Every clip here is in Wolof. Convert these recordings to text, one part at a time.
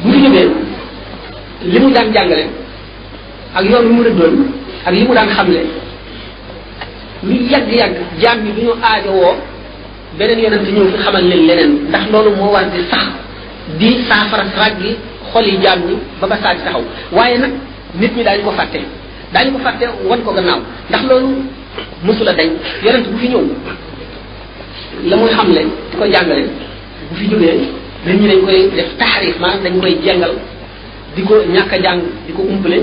bu fi jógee li mu daan jàngale ak yoon wi mu rëddoon ak li mu daan xamle lu yàgg-yàgg jaam bi du ñu aajowoo beneen yonent ñëw fi xamal leen leneen ndax loolu moo war di sax di saafara ràggi xol yi jaam ñi ba ba saa di taxaw waaye nag nit ñi daañu ko fàtte wan ko gannaaw ndax loolu mësula dañ yonent bu fi ñëw la muy xamle di ko jàngale bu fi jógee nit ñi dañ koy def taxarif maanaam dañ koy jàngal di ko ñàkk a jàng di ko umpale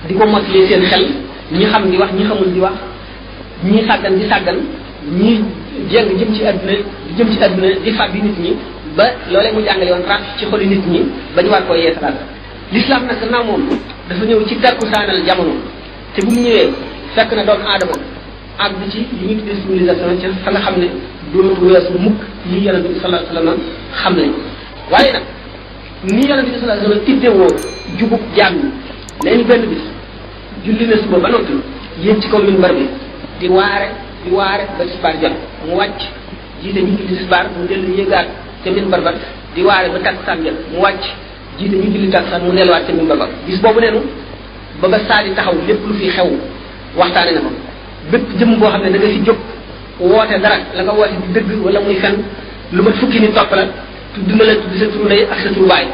di ko mottali seen xel ñi xam di wax ñi xamul di wax ñi sàggan di sàggan ñi jeng jëm ci àdduna di fàbbi nit ñi ba loolee mu jàngale woon ràpp ci xoli nit ñi ba ñu war koo yeesalaat l'islam nag gannaaw moom dafa ñëw ci darku saanal jamono te bu mu ñëwee fekk na doomu aadama àgg ci li ñu tuddee civilisation ci fa nga xam ne dootu weesu mukk li yonent bi sallallahu alayhi wasallam xam ne waaye nag ni yonent bi sallallahu alayhi wasallam tiddewoo jubub jaam ñi nee ñu benn bis julli na suba ba noppi yéen ci kaw minbar bi di waare ba tisbaar jot mu wàcc jiite ñu julli tisbaar mu dellu yéegaat ca minbar ba di waare ba takkusaan jot mu wàcc jiite ñu julli takkusaan mu delluwaat ca minbar ba bis boobu neenu ba ba saa di taxaw lépp lu fi xew waxtaane na ko bépp jëm boo xam ne da nga fi jóg woote dara la nga woote di dëgg wala muy fen lu mat fukki ni topp la tudd na la tudd sa turu ndey ak sa turu baay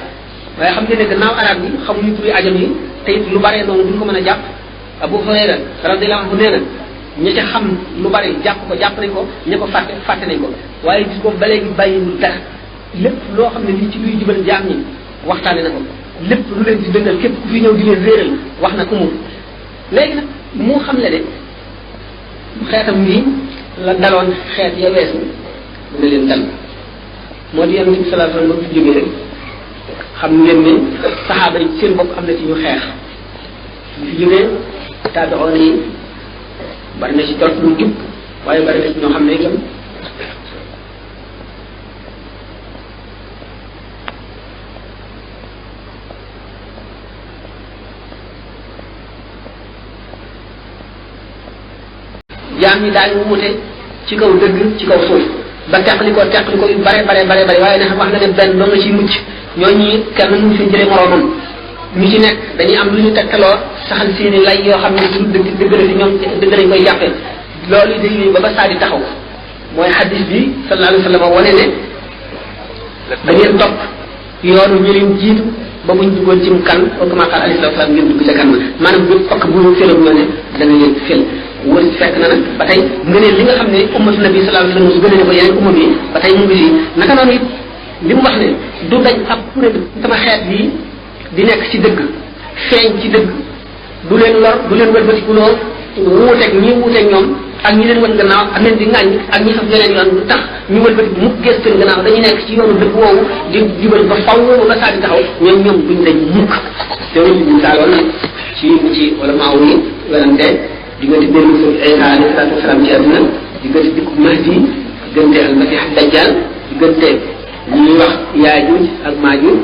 waaye xam nga ne gannaaw arab yi xamuñu turu ajam yi te it lu baree noonu duñ ko mën a jàpp Abu Hurayra radiyallahu anhu nee na ña ca xam lu bari jàpp nañ ko ña ko fàtte nañ ko waaye gis boobu ba léegi bàyyiwul dara lépp loo xam ne lii ci luy jubal jaam ñi waxtaane na ko lépp lu leen di dëngal képp ku fi ñëw di leen réeral wax na ko mu léegi nag mu xam le ne xeetam wi la daloon xeet ya weesu dina leen dal moo di yonent bi sallallahu alayhi wasallam ba fi jógee rek xam ngeen ne saxaaba yi seen bopp am na ci ñu xeex bu fi jógee taabi'oon yi bari na ci jot lu jub waaye bari na ci ñoo xam ne itam jaam ñi daañu wute ci kaw dëgg ci kaw suuf ba teqli ko yu bare waaye ne wax na ne benn doon na ciy mucc ñooñu kenn mënu fi jëlee moroomam ñu ci nekk dañuy am lu ñu tegtaloo saxal seeni lay yoo xam ne du dëgg la ci ñoom dëgg lañ koy jàppee loolu day ba saa di taxaw mooy hadis bi sallallahu alayhi wa sallam wane ne da ngeen topp yoonu ñu leen jiitu ba buñ duggoon ci kan au kama qaal alayhi salaam ngeen dugg ca kan ma maanaam bu fakk bu ñu fële bu ne dana leen fël wër fekk na nag ba tey ngëneel li nga xam ne ummatu nabi sallallahu alayhi wa sallam gënale ko yeneen umma bi ba tey mu ngi fi naka noonu it li mu wax ne du dañ ab kuréel sama xeet bi di nekk ci dëgg feeñ ci dëgg du leen lor du leen wëlbatikuloo wuuteeg ñi wuuteeg ñoom ak ñi leen wan gannaaw ak leen di ŋàññ ak ñi xam yeneen yoon du tax ñu wëlbati mukk gës seen gannaaw dañuy nekk ci yoonu dëgg woowu di jubal ba faw ba saa di taxaw ñoom duñ dañ mukk loolu ñu misaaloon nag ci wala maaw yi werante diggante benn Isa alayhi salaatu wasalaam ci àdduna diggante dikku Mahdi diggante al-Masih ad-Dajjal diggante ñuy wax Yaajuuj ak Maajuuj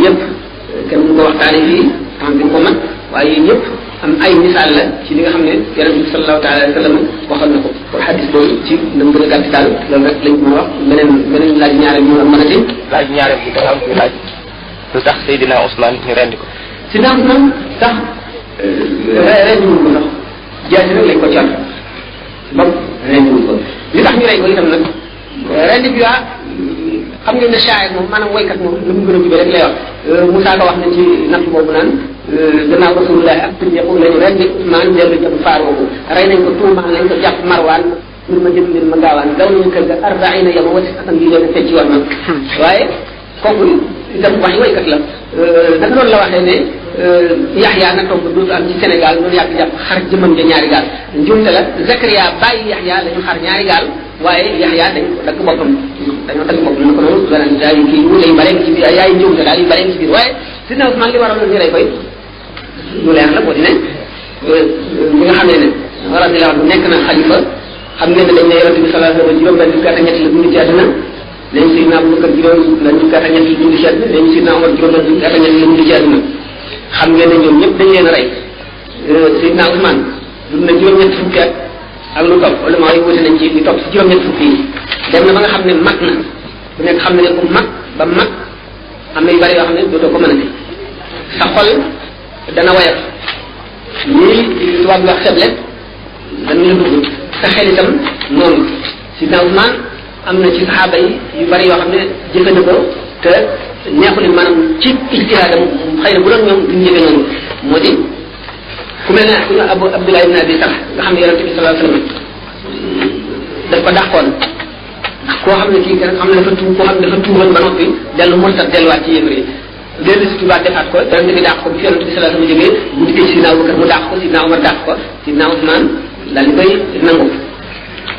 yëpp kenn mu ko waxtaane fii temps bi ko mat waaye yooyu yëpp am ay misaal la ci li nga xam ne yonent bi sallallahu taala alayhi wa sallam waxoon na ko pour hadis boobu ci na mu gën a gàtt daal loolu rek lañ mën a wax beneen laaj ñaareel bi mën a ti laaj ñaareel bi dafa am kuy laaj lu tax Seydina Ousmane ñu rendi ko Seydina Ousmane sax rendi wuñ ko sax jaasi rek lañ ko cor bopp rendi wuñ ko li tax ñu rey ko itam nag rendi bi waa xam ngeen ne shaayir moom maanaam woykat moom lu mu gën a jubee rek lay wax Moussa ko wax na ci natt boobu naan gannaaw rasulullah ak tëjeeku lañu rendi Ousmane dellu jëm faaroobu rey nañ ko tuumaan lañ ko jàpp Marwaan mbir ma jëm mbir ma gaawaan daw nañu kër ga arbaina yama wati atan bi leen fecc war na waaye kooku itam waxi woykat la naka noonu la waxee ne Yaxya na toog dootu am ci Sénégal noonu yàgg jàpp xar jëmam ja ñaari gaal njuumte la Zakaria bàyyi Yaxya la ñu xar ñaari gaal waaye Yaxya dañ ko dagg boppam dañoo dagg boppam na ko noonu beneen daal kii wute yu bare ci biir yaay njuumte daal yu bare ci biir waaye Sidna Ousmane li waral ñu rey koy lu leer la boo di ne bi nga xam ne radiyallahu anhu nekk na xalifa xam ngeen ne dañ ne yonente bi sallallahu alayhi wa sallam juróom benn fukki at ak ñett la dund ci àdduna léegi Sidna Abubakar juróom benn fukki at ak ñett la dund ci àdduna léegi Sidna Omar juróom benn fukki at ak ñett la dund ci àdduna xam ngeen ne ñoom ñëpp dañ leen a rey Sidna Ousmane dund na juróom-ñett fukki at ak lu topp wala maa yi wute nañ ci li topp si juróom-ñett fukki yi dem na ba nga xam ne mag na ku nekk xam ne ne ku mag ba mag am na yu bari yoo xam ne dootoo ko mënati sa xol dana woyof lii tubaab bi wax faiblesse dañu la dugg sa xel itam noonu sidna Usmaan am na ci saxaaba yi yu bari yoo xam ne jëfandikoo te neexul maanaam ci ijtihaadam xëy na bu doon ñoom duñ jëfe noonu moo di ku mel ne ku ñu Abdullah ibn Abi Sarh nga xam ne yonente bi sallallahu alayhi wasallam daf ko dàqoon ndax koo xam ne kii kenn xam ne dafa tuub koo xam ne dafa tuuboon ba noppi dellu murtad delluwaat ci yéefar yi dellu si tubaab defaat ko yonente bi dàq ko bi fi yonente bi sallallahu alayhi wasallam jógee mu dikkee ci Sidna Abubakar mu dàq ko Sidna Omar dàq ko Sidna Usmaan daal di koy nangu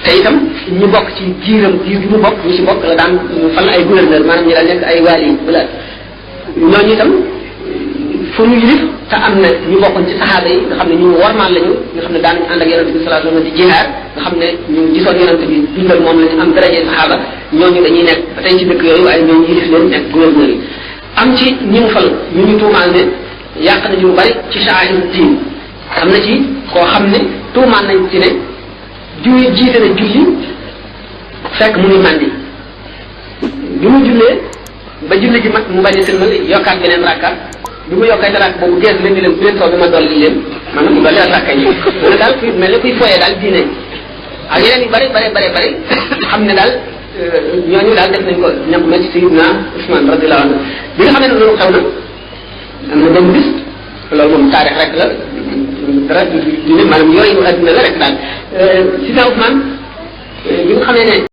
te itam ñu bokk ci jiiram jiir bi mu bokk ñu si bokk la daan fal ay gouverneur maanaam ñu daan nekk ay waali wala ñooñu itam fu ñu yilif te am na ñu bokkoon ci saxaaba yi nga xam ne ñu warmaal lañu nga xam ne daan ànd ak yonente bi sallallahu alayhi wasallam di jihaar nga xam ne ñu gisoon yonente bi dundal moom lañu am daraje saxaaba ñooñu dañuy nekk ba tey ci dëkk yooyu waaye ñooñu yilif leen nekk gouverneur yi am ci ñi mu fal ñu ñu tuumaal ne yàq nañu lu bari ci sha'air diin am na ci koo xam ne tuumaal nañ ci ne julli jiite na julli fekk mu ngi màndi bi mu jullee ba julli ji mat mu bañ a sëlmal yokkaat beneen rakka bi mu yokkee te rakk boobu gees leen di leen bu leen soo bi ma dolli leen maanaam mu dolli rakka yi mu ne daal kuy mel ne kuy foyee daal diine ak yeneen yu bari xam ne daal ñooñu daal def nañ ko ñam mel ci Sayyidina Usmaan radiyallahu anhu bi nga xam ne loolu xew na am na benn bis loolu moom taarix rek la dara diine maanaam yooyu adduna la rek daal Sayyidina Usmaan bi nga xamee ne